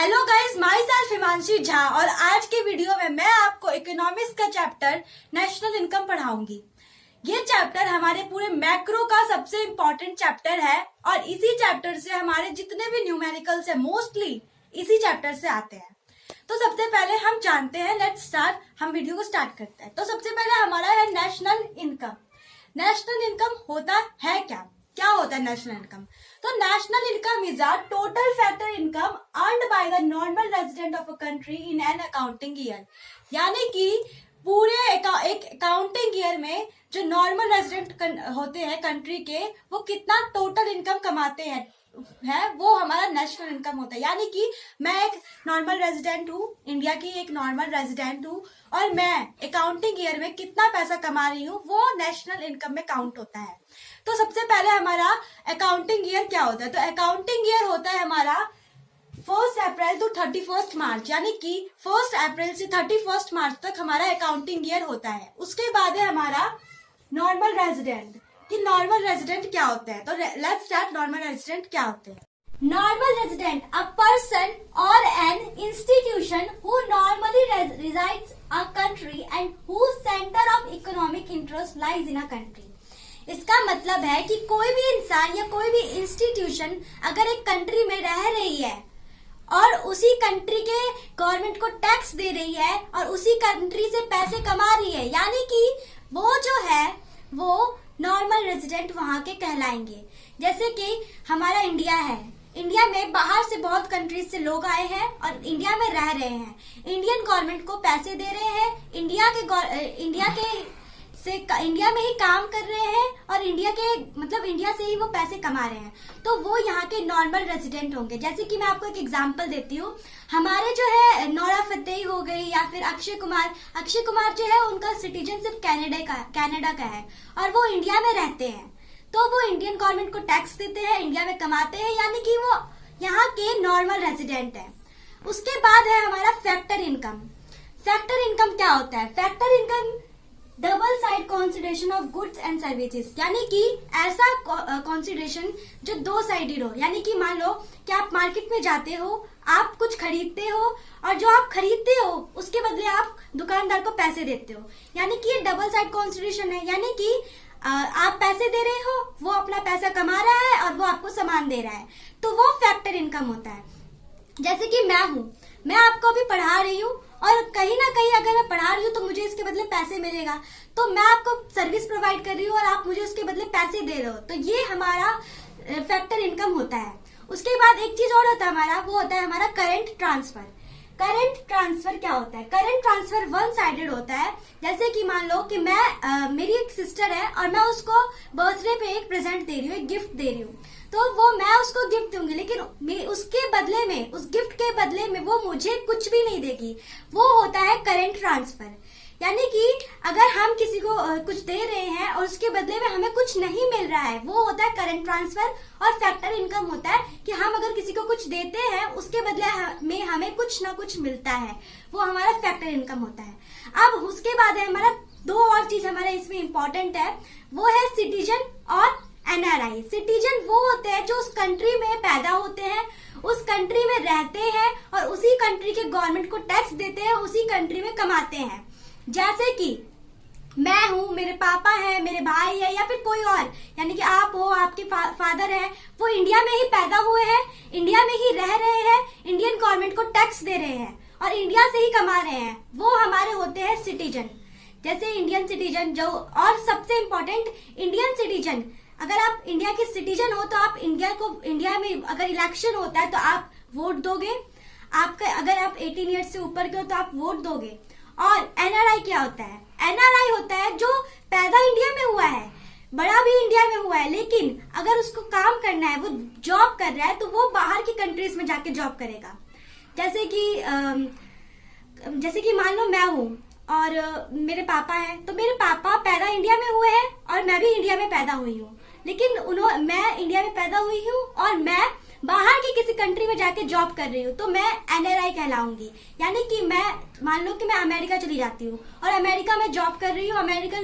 Hello guys, my self Himanshi Jha और आज के वीडियो में मैं आपको इकोनॉमिक्स का चैप्टर नेशनल इनकम पढ़ाऊंगी। ये चैप्टर हमारे पूरे मैक्रो का सबसे इम्पोर्टेंट चैप्टर है और इसी चैप्टर से हमारे जितने भी न्यूमेरिकल्स है मोस्टली इसी चैप्टर से आते हैं। तो सबसे पहले हम जानते हैं, लेट्स स्टार्ट, हम वीडियो को स्टार्ट करते हैं। तो सबसे पहले हमारा है नेशनल इनकम। नेशनल इनकम होता है क्या होता है नेशनल इनकम? तो national income is a total factor income earned by the normal resident of a country in an accounting year. यानी कि पूरे एक अकाउंटिंग ईयर में जो नॉर्मल रेजिडेंट होते हैं कंट्री के, वो कितना टोटल इनकम कमाते हैं वो हमारा नेशनल इनकम होता है। यानी कि मैं एक नॉर्मल रेजिडेंट हूँ, इंडिया की एक नॉर्मल रेजिडेंट हूँ और मैं अकाउंटिंग ईयर में कितना पैसा कमा रही हूँ वो नेशनल इनकम में काउंट होता है। तो सबसे पहले हमारा अकाउंटिंग ईयर क्या होता है? तो अकाउंटिंग ईयर होता है हमारा 1 अप्रैल टू 31 मार्च। यानी कि 1 अप्रैल से 31 मार्च तक हमारा अकाउंटिंग ईयर होता है। उसके बाद है हमारा नॉर्मल रेजिडेंट। कि नॉर्मल रेजिडेंट क्या होता है? तो लेट्स स्टार्ट। नॉर्मल रेजिडेंट क्या होते हैं? नॉर्मल रेजिडेंट अ पर्सन और an institution who normally resides a country and whose center of economic interest lies in a country। इसका मतलब है कि कोई भी इंसान या कोई भी इंस्टीट्यूशन अगर एक कंट्री में रह रही है और उसी कंट्री के गवर्नमेंट को टैक्स दे रही है और उसी कंट्री से पैसे कमा रही है, यानी कि वो जो है वो नॉर्मल रेजिडेंट वहां के कहलाएंगे। जैसे कि हमारा इंडिया है, इंडिया में बाहर से बहुत कंट्रीज से लोग आए हैं और इंडिया में रह रहे हैं, इंडियन गवर्नमेंट को पैसे दे रहे हैं, इंडिया में ही काम कर रहे हैं और इंडिया से ही वो पैसे कमा रहे हैं, तो वो यहाँ के नॉर्मल रेजिडेंट होंगे। जैसे कि मैं आपको एक एग्जांपल देती हूँ, हमारे जो है नोरा फतेही हो गई या फिर अक्षय कुमार जो है उनका सिटीजनशिप कनाडा का है और वो इंडिया में रहते हैं, तो वो इंडियन गवर्नमेंट को टैक्स देते हैं, इंडिया में कमाते हैं, यानी कि वो यहाँ के नॉर्मल रेजिडेंट है। उसके बाद है हमारा फैक्टर इनकम। फैक्टर इनकम क्या होता है? Factor income double side consideration of goods and services. यानी कि ऐसा कंसिडरेशन जो दो साइडेड हो। यानी कि मान लो कि आप मार्केट में जाते हो, आप कुछ खरीदते हो और जो आप खरीदते हो उसके बदले आप दुकानदार को पैसे देते हो, यानी कि ये डबल साइड कंसिडरेशन है। यानी कि आप पैसे दे रहे हो, वो अपना पैसा कमा रहा है और वो आपको सामान दे रहा है, तो वो फैक्टर इनकम होता है। जैसे कि मैं आपको अभी पढ़ा रही हूँ और कहीं ना कहीं अगर मैं पढ़ा रही हूँ तो मुझे इसके बदले पैसे मिलेगा, तो मैं आपको सर्विस प्रोवाइड कर रही हूँ और आप मुझे उसके बदले पैसे दे रहे हो, तो ये हमारा फैक्टर इनकम होता है। उसके बाद एक चीज और होता है हमारा, वो होता है हमारा करंट ट्रांसफर। करंट ट्रांसफर क्या होता है? करंट ट्रांसफर वन साइडेड होता है। जैसे कि मान लो कि मेरी एक सिस्टर है और मैं उसको बर्थडे पे एक प्रेजेंट दे रही हूँ, एक गिफ्ट दे रही हूँ, तो वो मैं उसको गिफ्ट दूंगी, लेकिन उसके बदले में, उस गिफ्ट के बदले में वो मुझे कुछ भी नहीं देगी, वो होता है करंट ट्रांसफर। यानी कि अगर हम किसी को कुछ दे रहे हैं और उसके बदले में हमें कुछ नहीं मिल रहा है, वो होता है करंट ट्रांसफर। और फैक्टर इनकम होता है कि हम अगर किसी को कुछ देते हैं उसके बदले में हमें कुछ ना कुछ मिलता है, वो हमारा फैक्टर इनकम होता है। अब उसके बाद है हमारा दो और चीज हमारा इसमें इंपॉर्टेंट है, वो है सिटीजन और एनआरआई। सिटीजन वो होते हैं जो उस कंट्री में पैदा होते हैं, उस कंट्री में रहते हैं और उसी कंट्री के गवर्नमेंट को टैक्स देते हैं, उसी कंट्री में कमाते हैं। जैसे कि मैं हूँ, मेरे पापा है, मेरे भाई है या फिर कोई और, यानी कि आप हो, आपके फादर है, वो इंडिया में ही पैदा हुए हैं, इंडिया में ही रह रहे हैं, इंडियन गवर्नमेंट को टैक्स दे रहे हैं और इंडिया से ही कमा रहे हैं, वो हमारे होते हैं सिटीजन। जैसे इंडियन सिटीजन जो, और सबसे इम्पोर्टेंट इंडियन सिटीजन, अगर आप इंडिया के सिटीजन हो तो आप इंडिया में अगर इलेक्शन होता है तो आप वोट दोगे, अगर आप 18 ईयर्स से ऊपर के हो तो आप वोट दोगे। और एनआरआई क्या होता है? एनआरआई होता है जो पैदा इंडिया में हुआ है, बड़ा भी इंडिया में हुआ है, लेकिन अगर उसको काम करना है, वो जॉब कर रहा है, तो वो बाहर की कंट्रीज में जाके जॉब करेगा। जैसे कि मान लो मैं हूँ और मेरे पापा हैं, तो मेरे पापा पैदा इंडिया में हुए हैं और मैं भी इंडिया में पैदा हुई हूँ, लेकिन मैं इंडिया में पैदा हुई हूँ और मैं बाहर की किसी कंट्री में जाके जॉब कर रही हूँ तो मैं NRI कहलाऊंगी। यानी कि मैं मान लो कि मैं अमेरिका चली जाती हूँ और अमेरिका में जॉब कर रही हूँ, अमेरिकन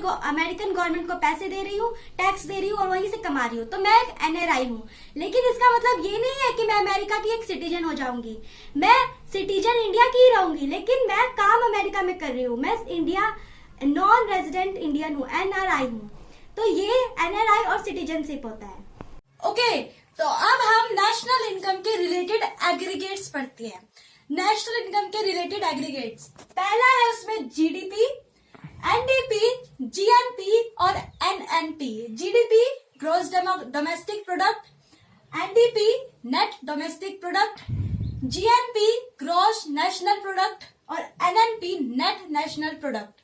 गवर्नमेंट को पैसे दे रही हूँ, टैक्स दे रही हूँ और वहीं से कमा रही हूँ, तो मैं एक NRI हूँ। लेकिन इसका मतलब ये नहीं है कि मैं अमेरिका की एक सिटीजन हो जाऊंगी। मैं सिटीजन इंडिया की ही रहूंगी, लेकिन मैं काम अमेरिका में कर रही हूँ। मैं इंडिया नॉन रेजिडेंट इंडियन हूँ, NRI हूँ। तो ये NRI और सिटीजनशिप होता है। ओके, तो अब हम नेशनल इनकम के रिलेटेड एग्रीगेट्स पढ़ते हैं। नेशनल इनकम के रिलेटेड एग्रीगेट्स, पहला है उसमें GDP, NDP, GNP और NNP। GDP gross domestic product, NDP net domestic product, GNP gross national product और NNP net national product.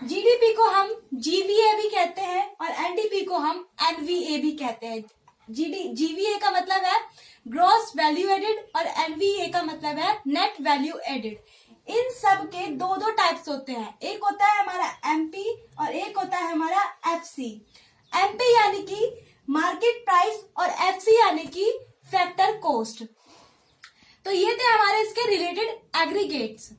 GDP को हम GVA भी कहते हैं और NDP को हम NVA भी कहते हैं। GVA का मतलब है ग्रॉस वैल्यू एडेड और NVA का मतलब है नेट वैल्यू एडेड। इन सब के दो दो टाइप्स होते हैं, एक होता है हमारा MP और एक होता है हमारा FC। MP यानी कि मार्केट प्राइस और FC यानी कि फैक्टर कॉस्ट। तो ये थे हमारे इसके रिलेटेड एग्रीगेट्स।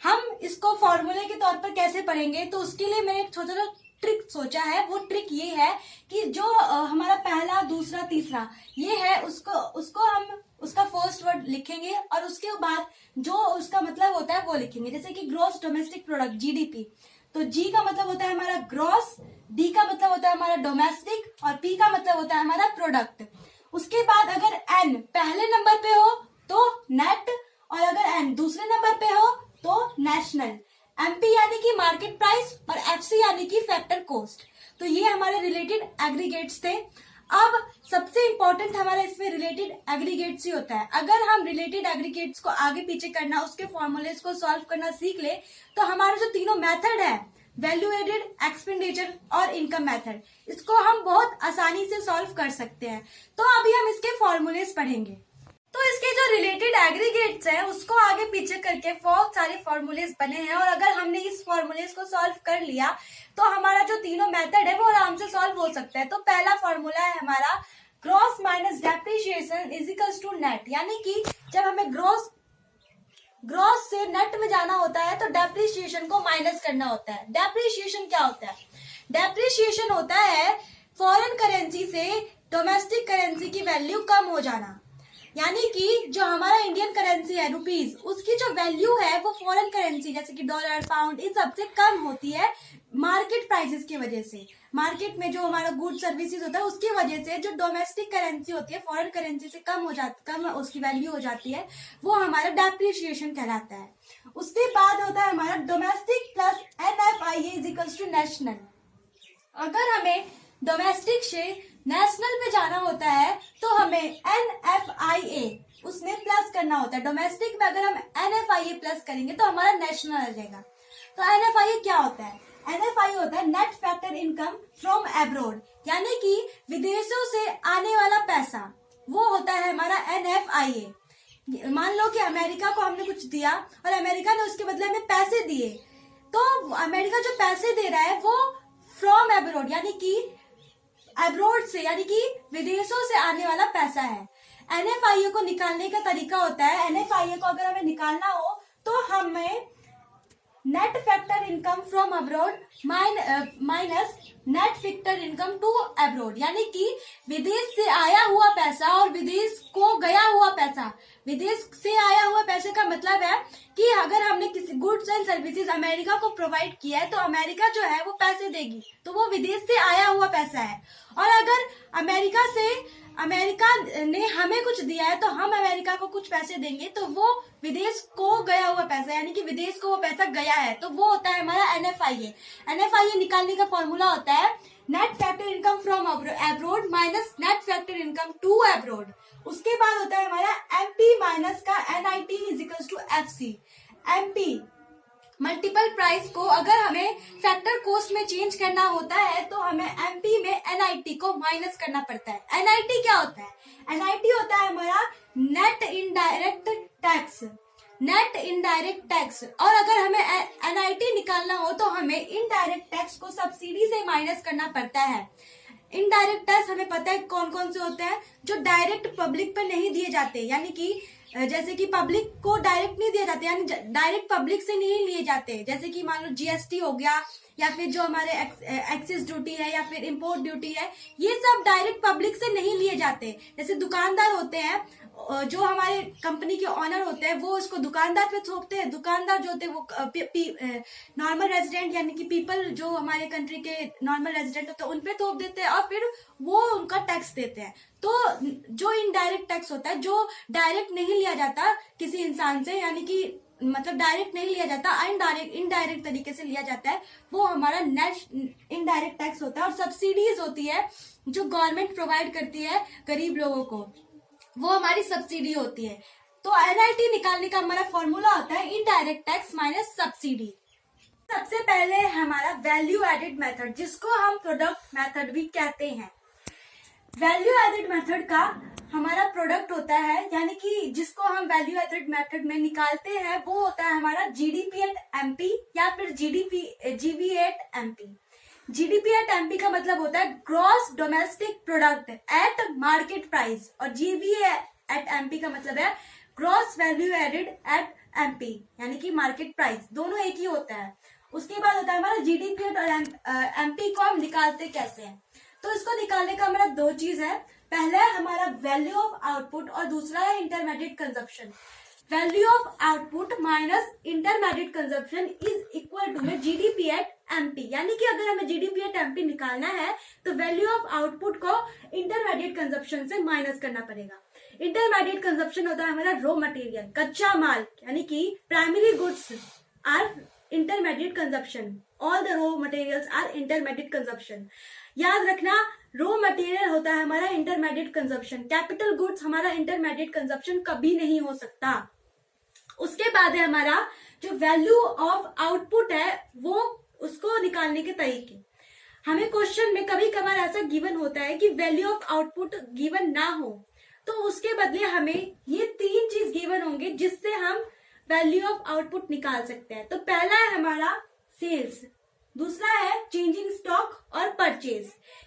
हम इसको फॉर्मूले के तौर पर कैसे पढ़ेंगे, तो उसके लिए मैंने एक छोटा सा ट्रिक सोचा है। वो ट्रिक ये है कि जो हमारा पहला, दूसरा, तीसरा ये है, उसको हम उसका फर्स्ट वर्ड लिखेंगे और उसके बाद जो उसका मतलब होता है वो लिखेंगे। जैसे कि ग्रॉस डोमेस्टिक प्रोडक्ट GDP, तो G का मतलब होता है हमारा ग्रॉस, D का मतलब होता है हमारा डोमेस्टिक और P का मतलब होता है हमारा प्रोडक्ट। उसके बाद अगर N पहले नंबर पे हो तो नेट और अगर N दूसरे नंबर पे हो तो नेशनल। MP यानी कि मार्केट प्राइस और FC यानी कि फैक्टर कॉस्ट। तो ये हमारे रिलेटेड एग्रीगेट्स थे। अब सबसे इंपॉर्टेंट हमारा इसमें रिलेटेड एग्रीगेट्स ही होता है। अगर हम रिलेटेड एग्रीगेट्स को आगे पीछे करना, उसके फॉर्मूलेस को सॉल्व करना सीख ले तो हमारा जो तीनों मेथड है, वैल्यू एडेड, एक्सपेंडिचर और इनकम मेथड, इसको हम बहुत आसानी से सॉल्व कर सकते हैं। तो अभी हम इसके फॉर्मूलेस पढ़ेंगे। तो इसके जो रिलेटेड एग्रीगेट्स हैं उसको आगे पीछे करके बहुत सारे फॉर्मूलेस बने हैं और अगर हमने इस फॉर्मूलेस को सॉल्व कर लिया तो हमारा जो तीनों मेथड है वो आराम से सॉल्व हो सकता है। तो पहला फॉर्मूला है हमारा gross minus depreciation is equals to net. यानी कि जब हमें ग्रॉस से नेट में जाना होता है तो डेप्रिसिएशन को माइनस करना होता है। डेप्रिसिएशन क्या होता है? डेप्रिसिएशन होता है फॉरेन करेंसी से डोमेस्टिक करेंसी की वैल्यू कम हो जाना। यानी कि जो हमारा इंडियन करेंसी है रुपीज, उसकी जो वैल्यू है वो फॉरेन करेंसी जैसे कि डॉलर, पाउंड, इन सबसे कम होती है मार्केट प्राइसेस की वजह से। मार्केट में जो हमारा गुड सर्विसेज होता है उसकी वजह से जो डोमेस्टिक करेंसी होती है फॉरेन करेंसी से कम उसकी वैल्यू हो जाती है, वो हमारा डेप्रिसिएशन कहलाता है। उसके बाद होता है हमारा domestic plus NFIA is equals to national. अगर हमें डोमेस्टिक से नेशनल में जाना होता है तो हमें NFIA उसमें प्लस करना होता है। डोमेस्टिक में अगर हम NFIA प्लस करेंगे तो हमारा नेशनल आ जाएगा। तो NFIA क्या होता है? NFIA होता है net factor income from abroad. यानी कि विदेशों से आने वाला पैसा, वो होता है हमारा NFIA। मान लो कि अमेरिका को हमने कुछ दिया और अमेरिका ने उसके बदले हमें पैसे दिए, तो अमेरिका जो पैसे दे रहा है वो फ्रॉम अब्रॉड यानी कि अब्रॉड से, यानी कि विदेशों से आने वाला पैसा है। NFIA को निकालने का तरीका होता है, NFIA को अगर हमें निकालना हो तो हमें net factor income from abroad minus net factor income to abroad. यानी कि विदेश से आया हुआ पैसा और विदेश को गया हुआ पैसा। विदेश से आया हुआ पैसे का मतलब है कि अगर हमने किसी गुड्स एंड सर्विसेज अमेरिका को प्रोवाइड किया है तो अमेरिका जो है वो पैसे देगी, तो वो विदेश से आया हुआ पैसा है। और अगर अमेरिका ने हमें कुछ दिया है तो हम अमेरिका को कुछ पैसे देंगे, तो वो विदेश को गया हुआ पैसा, यानी कि विदेश को वो पैसा गया है, तो वो होता है हमारा NFIA। NFIA निकालने का फॉर्मूला होता है net factor income from abroad minus net factor income to abroad. उसके बाद होता है हमारा MP माइनस का NIT is equals to FC। MP multiple price को अगर हमें फैक्टर कॉस्ट में चेंज करना होता है तो हमें MP में NIT को माइनस करना पड़ता है। NIT क्या होता है? NIT होता है हमारा net indirect tax. Net indirect tax. और अगर हमें NIT निकालना हो तो हमें इनडायरेक्ट टैक्स को सब्सिडी से माइनस करना पड़ता है। इनडायरेक्ट टैक्स हमें पता है कौन कौन से होते हैं, जो डायरेक्ट पब्लिक पे नहीं दिए जाते, यानी कि जैसे कि पब्लिक को डायरेक्ट नहीं दिए जाते, यानी डायरेक्ट पब्लिक से नहीं लिए जाते, जैसे कि मान लो जीएसटी हो गया, या फिर जो हमारे एक्सेस ड्यूटी है, या फिर इंपोर्ट ड्यूटी है, ये सब डायरेक्ट पब्लिक से नहीं लिए जाते। जैसे दुकानदार होते हैं, जो हमारे कंपनी के ऑनर होते हैं, वो उसको दुकानदार पे थोपते हैं। दुकानदार जो होते हैं वो नॉर्मल रेजिडेंट यानी कि पीपल जो हमारे कंट्री के नॉर्मल रेजिडेंट होते हैं उन पे थोप देते हैं, और फिर वो उनका टैक्स देते हैं। तो जो इनडायरेक्ट टैक्स होता है, जो डायरेक्ट नहीं लिया जाता किसी इंसान से, यानी कि मतलब डायरेक्ट नहीं लिया जाता, इनडायरेक्ट तरीके से लिया जाता है, वो हमारा नेट इनडायरेक्ट टैक्स होता है। और सब्सिडीज होती है जो गवर्नमेंट प्रोवाइड करती है गरीब लोगों को, वो हमारी सब्सिडी होती है। तो एनआईटी निकालने का हमारा फॉर्मूला होता है इनडायरेक्ट टैक्स माइनस सब्सिडी। सबसे पहले हमारा वैल्यू एडेड मेथड, जिसको हम प्रोडक्ट मेथड भी कहते हैं। वैल्यू एडेड मेथड का हमारा प्रोडक्ट होता है, यानी कि जिसको हम वैल्यू एडेड मेथड में निकालते हैं, वो होता है हमारा जीडीपी एट एमपी या फिर GV at MP. GDP at MP का मतलब होता है gross domestic product at market price, और जीवी एट एमपी का मतलब है gross value added at MP, यानी कि मार्केट प्राइस, दोनों एक ही होता है। उसके बाद होता है हमारा जीडीपी एट एमपी को हम निकालते कैसे हैं। तो इसको निकालने का हमारा दो चीज है, पहला है हमारा वैल्यू ऑफ आउटपुट और दूसरा है intermediate consumption. Value of output minus intermediate consumption is equal to में जीडीपी एट एमपी, यानी कि अगर हमें जीडीपी एट एमपी निकालना है तो वैल्यू ऑफ आउटपुट को इंटरमीडिएट कंजप्शन से माइनस करना पड़ेगा। इंटरमीडिएट कंजप्शन होता है हमारा रॉ मटेरियल, कच्चा माल, यानी कि primary goods are intermediate consumption, all the raw materials are intermediate consumption. याद रखना, रॉ मटेरियल होता है हमारा इंटरमीडिएट कंजप्शन, कैपिटल गुड्स हमारा इंटरमीडिएट कंजप्शन कभी नहीं हो सकता। उसके बाद है हमारा जो वैल्यू ऑफ आउटपुट है, वो उसको निकालने के तरीके। हमें क्वेश्चन में कभी कभार ऐसा गिवन होता है कि वैल्यू ऑफ आउटपुट गिवन ना हो, तो उसके बदले हमें ये तीन चीज गिवन होंगे जिससे हम वैल्यू ऑफ आउटपुट निकाल सकते हैं। तो पहला है हमारा सेल्स, दूसरा है चेंज इन स्टॉक और परचेज।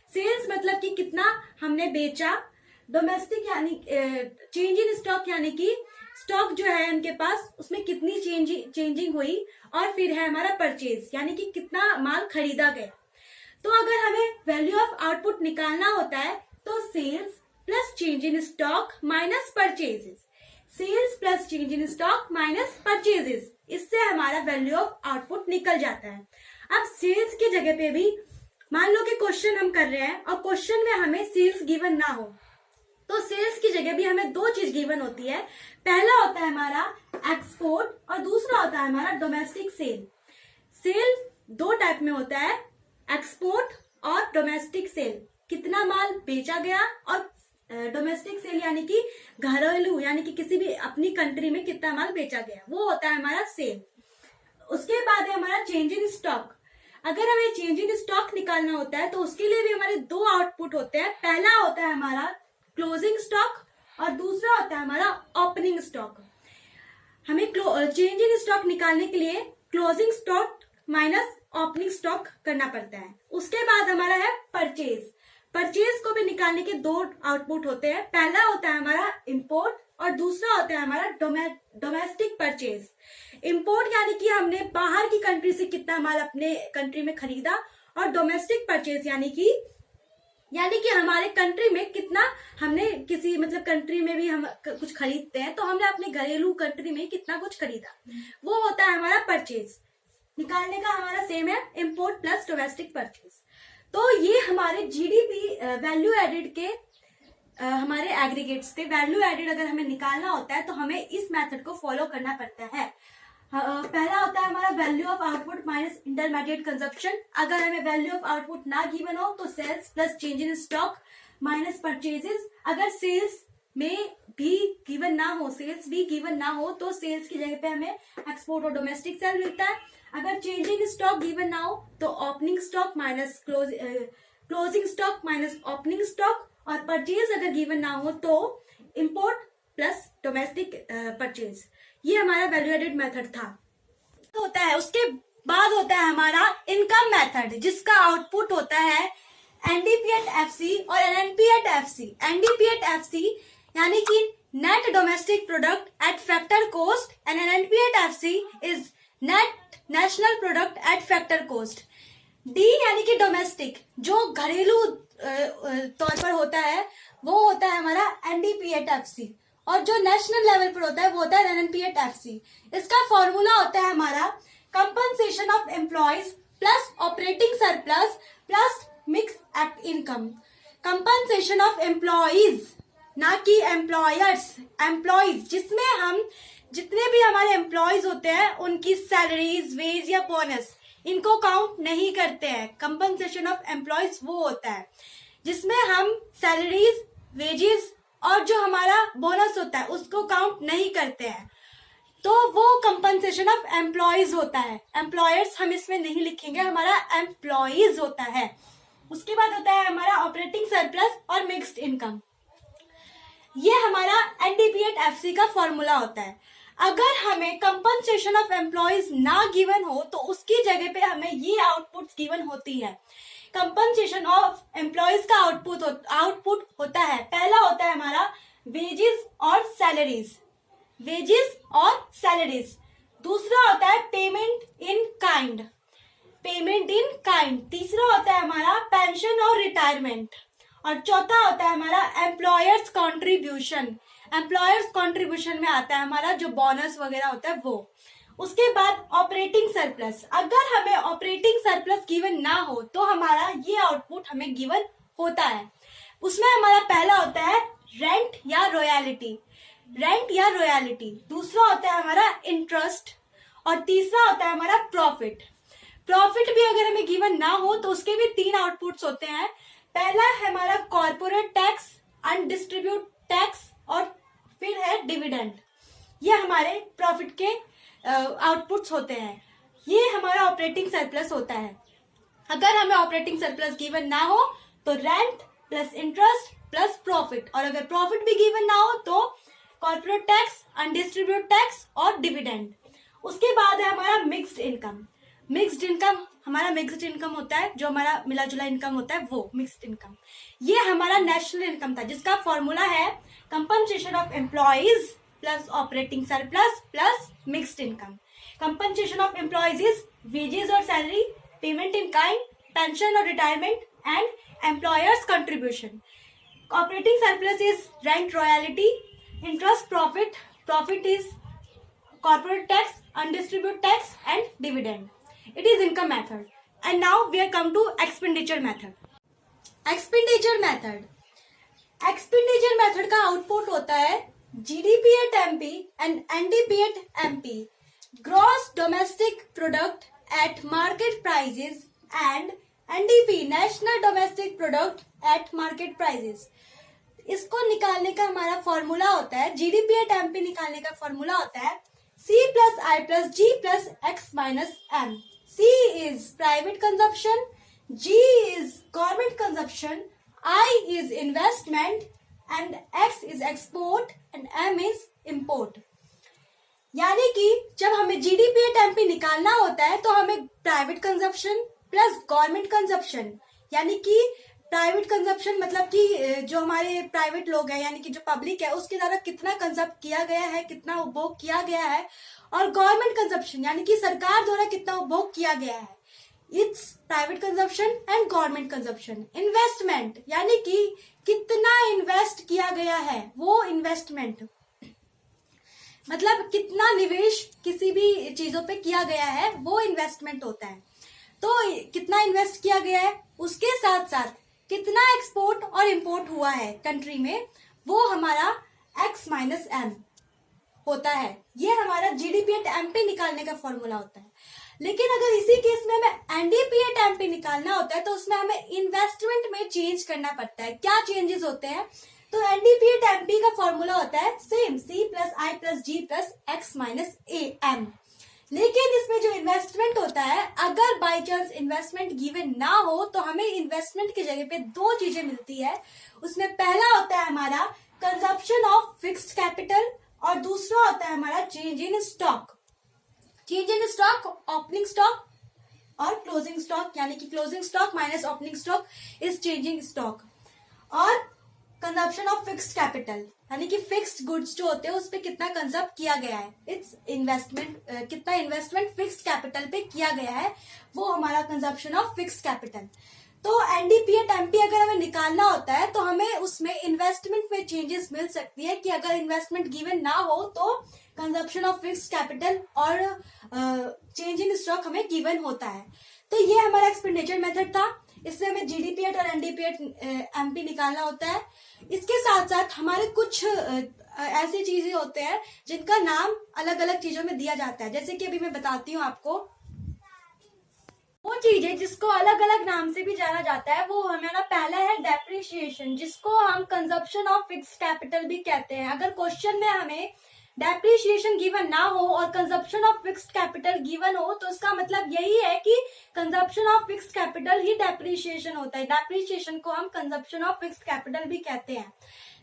सेल्स मतलब कि कितना हमने बेचा, डोमेस्टिक यानी चेंज इन स्टॉक यानी कि स्टॉक जो है उनके पास उसमें कितनी चेंजिंग हुई, और फिर है हमारा परचेज यानी कि कितना माल खरीदा गया। तो अगर हमें वैल्यू ऑफ आउटपुट निकालना होता है तो sales plus change in stock minus purchases, sales plus change in stock minus purchases, इससे हमारा वैल्यू ऑफ आउटपुट निकल जाता है। अब सेल्स की जगह पे भी मान लो कि क्वेश्चन हम कर रहे हैं और क्वेश्चन में हमें सेल्स गिवन ना हो, तो सेल्स की जगह भी हमें दो चीज गिवन होती है। पहला होता है हमारा एक्सपोर्ट और दूसरा होता है हमारा डोमेस्टिक सेल। सेल दो टाइप में होता है, एक्सपोर्ट और डोमेस्टिक सेल, कितना माल बेचा गया, और डोमेस्टिक सेल यानी कि घरेलू, यानी कि किसी भी अपनी कंट्री में कितना माल बेचा गया, वो होता है हमारा सेल। उसके बाद है हमारा चेंज इन स्टॉक। अगर हमें चेंज इन स्टॉक निकालना होता है तो उसके लिए भी हमारे दो आउटपुट होते हैं, पहला होता है हमारा क्लोजिंग स्टॉक और दूसरा होता है हमारा ओपनिंग स्टॉक। हमें चेंज इन स्टॉक निकालने के लिए closing stock minus opening stock करना पड़ता है। उसके बाद हमारा है परचेज। परचेज को भी निकालने के दो आउटपुट होते हैं, पहला होता है हमारा इंपोर्ट और दूसरा होता है हमारा डोमेस्टिक परचेज। इंपोर्ट यानी कि हमने बाहर की कंट्री से कितना माल अपने कंट्री में खरीदा, और डोमेस्टिक परचेज यानी कि हमारे कंट्री में कितना हमने किसी मतलब कंट्री में भी हम कुछ खरीदते हैं तो हमने अपने घरेलू कंट्री में कितना कुछ खरीदा, वो होता है हमारा परचेज। निकालने का हमारा सेम है, इंपोर्ट प्लस डोमेस्टिक परचेज। तो ये हमारे जीडीपी वैल्यू एडेड के हमारे एग्रीगेट्स थे। वैल्यू एडेड अगर हमें निकालना होता है तो हमें इस मेथड को फॉलो करना पड़ता है। पहला होता है हमारा value of output minus intermediate consumption. अगर हमें वैल्यू ऑफ आउटपुट ना गिवन हो तो sales plus change in stock minus purchases. अगर सेल्स में भी गिवन ना हो, सेल्स भी गिवन ना हो तो सेल्स की जगह पे हमें एक्सपोर्ट और डोमेस्टिक सेल मिलता है। अगर चेंजिंग स्टॉक गिवन ना हो तो opening stock minus closing stock minus opening stock, और परचेज अगर गिवन ना हो तो इंपोर्ट प्लस डोमेस्टिक परचेज। ये हमारा वैल्यू एडेड मेथड था। होता है उसके बाद होता है हमारा इनकम मेथड, जिसका आउटपुट होता है एनडीपी एट एफसी और NNP at FC. NDP at FC यानी कि net domestic product at factor cost and NNP at FC is net national product at factor cost. D यानी कि डोमेस्टिक, जो घरेलू तौर पर होता है वो होता है हमारा एनडीपी एट एफसी, और जो नेशनल लेवल पर होता है वो होता है एनएनपी एट एफसी। इसका फॉर्मूला होता है हमारा compensation of employees plus operating surplus plus mix act income. Compensation of employees, ना कि एम्प्लॉयर्स, एम्प्लॉयज जिसमें हम जितने भी हमारे एम्प्लॉयज होते हैं उनकी सैलरीज, वेज या बोनस इनको काउंट नहीं करते हैं। कंपनसेशन ऑफ एम्प्लॉयज वो होता है जिसमें हम सैलरीज, वेजेस और जो हमारा बोनस होता है उसको काउंट नहीं करते हैं, तो वो कंपनसेशन ऑफ एम्प्लॉयज होता है। एम्प्लॉयर्स हम इसमें नहीं लिखेंगे, हमारा एम्प्लॉयज होता है। उसके बाद होता है हमारा ऑपरेटिंग सरप्लस और मिक्स्ड इनकम। ये हमारा एनडीपी एट एफसी का फॉर्मूला होता है। अगर हमें कंपनसेशन ऑफ एम्प्लॉयज ना गिवन हो तो उसकी जगह पे हमें ये आउटपुट्स गिवन होती है। कंपनसेशन ऑफ एम्प्लॉयज का आउटपुट होता है, पहला होता है हमारा वेजेस और सैलरीज, वेजेस और सैलरीज। दूसरा होता है payment in kind, payment in kind. तीसरा होता है हमारा पेंशन और रिटायरमेंट, और चौथा होता है हमारा एम्प्लॉयर्स कॉन्ट्रीब्यूशन। एम्प्लॉयर्स कॉन्ट्रीब्यूशन में आता है हमारा जो बोनस वगैरह होता है वो। उसके बाद ऑपरेटिंग सरप्लस। अगर हमें ऑपरेटिंग सरप्लस गिवन ना हो तो हमारा ये आउटपुट हमें गिवन होता है। उसमें हमारा पहला होता है रेंट या रॉयल्टी, रेंट या रॉयल्टी। दूसरा होता है हमारा इंटरेस्ट, और तीसरा होता है हमारा प्रॉफिट। प्रॉफिट भी अगर हमें गिवन ना हो तो उसके भी तीन आउटपुट्स होते हैं। पहला है हमारा कॉर्पोरेट टैक्स, अनडिस्ट्रीब्यूट टैक्स, और फिर है डिविडेंड। ये हमारे प्रॉफिट के आउटपुट्स होते हैं। ये हमारा ऑपरेटिंग सरप्लस होता है। अगर हमें ऑपरेटिंग सरप्लस गिवन ना हो तो rent plus interest plus profit, और अगर प्रॉफिट भी गिवन ना हो तो कॉर्पोरेट टैक्स, अनडिस्ट्रीब्यूट टैक्स और डिविडेंड। उसके बाद है हमारा मिक्स्ड इनकम। मिक्स्ड इनकम हमारा मिक्स्ड इनकम होता है, जो हमारा मिला जुला इनकम होता है वो मिक्स्ड इनकम। ये हमारा नेशनल इनकम था जिसका फॉर्मूला है compensation of employees plus operating surplus plus mixed income. Compensation of employees is wages और salary, payment in kind, pension और retirement and employers contribution. Operating surplus is rent, royalty, interest, profit, profit is corporate tax, undistributed tax and dividend. It is income method. And now we are come to expenditure method. Expenditure method. Expenditure method का output होता है GDP at MP and NDP at MP, gross domestic product at market prices, and NDP, national domestic product at market prices. इसको निकालने का हमारा formula होता है, GDP at MP निकालने का फॉर्मूला होता है C plus I plus G plus X minus M. C is private consumption, G is government consumption, I is investment, and X is export, and M is import. यानी कि जब हमें GDP at MP निकालना होता है तो हमें private consumption plus government consumption, यानी कि प्राइवेट कंजप्शन मतलब कि जो हमारे प्राइवेट लोग हैं यानी कि जो पब्लिक है उसके द्वारा कितना कंजप्ट किया गया है, कितना उपभोग किया गया है, और गवर्नमेंट कंजप्शन यानी कि सरकार द्वारा कितना उपभोग किया गया है। It's private consumption and government consumption. Investment यानी कि कितना इन्वेस्ट किया गया है, वो इन्वेस्टमेंट मतलब कितना निवेश किसी भी चीजों पे किया गया है वो इन्वेस्टमेंट होता है। तो कितना इन्वेस्ट किया गया है उसके साथ साथ कितना एक्सपोर्ट और इंपोर्ट हुआ है कंट्री में, वो हमारा X माइनस M होता है। ये हमारा GDP एट MP निकालने का फॉर्मूला होता है। लेकिन अगर इसी केस में हमें NDP एट MP निकालना होता है तो उसमें हमें इन्वेस्टमेंट में चेंज करना पड़ता है। क्या चेंजेस होते हैं? तो NDP एट MP का फॉर्मूला होता है same C plus I plus G plus X minus AM। लेकिन इसमें जो इन्वेस्टमेंट होता है, अगर बाय चांस इन्वेस्टमेंट गिवन ना हो तो हमें इन्वेस्टमेंट की जगह पे दो चीजें मिलती है। उसमें पहला होता है हमारा कंजप्शन ऑफ फिक्स्ड कैपिटल, और दूसरा होता है हमारा change in stock. Change in stock, opening stock और क्लोजिंग स्टॉक यानी कि closing stock minus opening stock is changing stock. और कंजप्शन ऑफ फिक्स्ड कैपिटल यानी कि फिक्स्ड गुड्स जो होते हैं उस पर कितना कंजप्ट किया गया है, इट्स इन्वेस्टमेंट, कितना इन्वेस्टमेंट फिक्स्ड कैपिटल पे किया गया है, वो हमारा कंजप्शन ऑफ फिक्स्ड कैपिटल। तो एनडीपीएट एमपी अगर हमें निकालना होता है तो हमें उसमें इन्वेस्टमेंट में चेंजेस मिल सकती है कि अगर इन्वेस्टमेंट गिवन ना हो तो कंजप्शन ऑफ फिक्स्ड कैपिटल और चेंज इन स्टॉक हमें गिवन होता है। तो ये हमारा एक्सपेंडिचर मेथड था, इसमें हमें जीडीपीएट और एनडीपीएट एमपी निकालना होता है। इसके साथ साथ हमारे कुछ ऐसी चीजें होते हैं जिनका नाम अलग अलग चीजों में दिया जाता है, जैसे कि अभी मैं बताती हूँ आपको। वो चीजें जिसको अलग अलग नाम से भी जाना जाता है वो हमारा पहला है डेप्रिसिएशन, जिसको हम कंजप्शन ऑफ फिक्स्ड कैपिटल भी कहते हैं। अगर क्वेश्चन में हमें डेप्रिसिएशन गिवन ना हो और consumption of fixed capital given हो तो उसका मतलब यही है कि consumption of fixed capital he depreciation होता है। डेप्रिसिएशन को हम कंजप्शन ऑफ फिक्स्ड कैपिटल भी कहते हैं।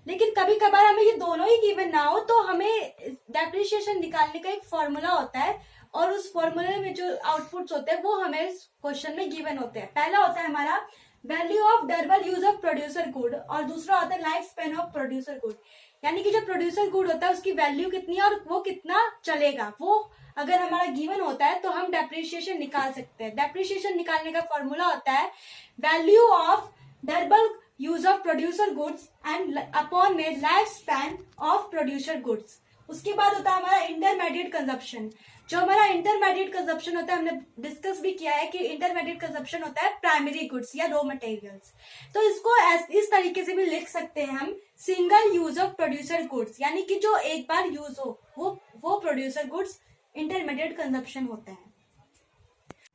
लेकिन कभी कभार हमें ये दोनों ही गिवन ना हो तो हमें डेप्रिसिएशन निकालने का एक फॉर्मूला होता है और उस फॉर्मूले में जो आउटपुट्स होते हैं वो हमें क्वेश्चन में गिवन होते हैं। पहला होता है हमारा value of durable use of producer good और दूसरा होता है life span of producer good, यानी कि जो प्रोड्यूसर गुड होता है उसकी वैल्यू कितनी है और वो कितना चलेगा। वो अगर हमारा गिवन होता है तो हम डेप्रिसिएशन निकाल सकते हैं। डेप्रिसिएशन निकालने का फॉर्मूला होता है value of durable use of producer goods and upon में life span of producer goods. उसके बाद होता है हमारा इंटरमीडिएट कंजप्शन। जो हमारा इंटरमीडिएट कंजप्शन होता है, हमने डिस्कस भी किया है कि इंटरमीडिएट कंजप्शन होता है प्राइमरी गुड्स या रॉ मटेरियल्स। तो इसको इस तरीके से भी लिख सकते हैं हम, single use of producer goods, यानी कि जो एक बार यूज हो वो प्रोड्यूसर गुड्स इंटरमीडिएट कंजप्शन होता है।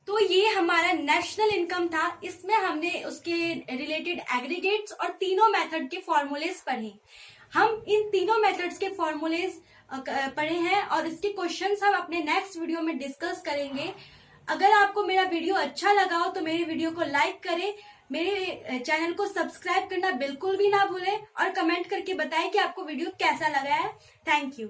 तो ये हमारा नेशनल इनकम था, इसमें हमने उसके रिलेटेड एग्रीगेट्स और तीनों मेथड के फॉर्मूलेस पढ़े। हम इन तीनों मेथड्स के फॉर्मूलेस पढ़े हैं और इसके क्वेश्चंस हम अपने नेक्स्ट वीडियो में डिस्कस करेंगे। अगर आपको मेरा वीडियो अच्छा लगा हो तो मेरे वीडियो को लाइक करें, मेरे चैनल को सब्सक्राइब करना बिल्कुल भी ना भूलें और कमेंट करके बताएं कि आपको वीडियो कैसा लगा है। Thank you.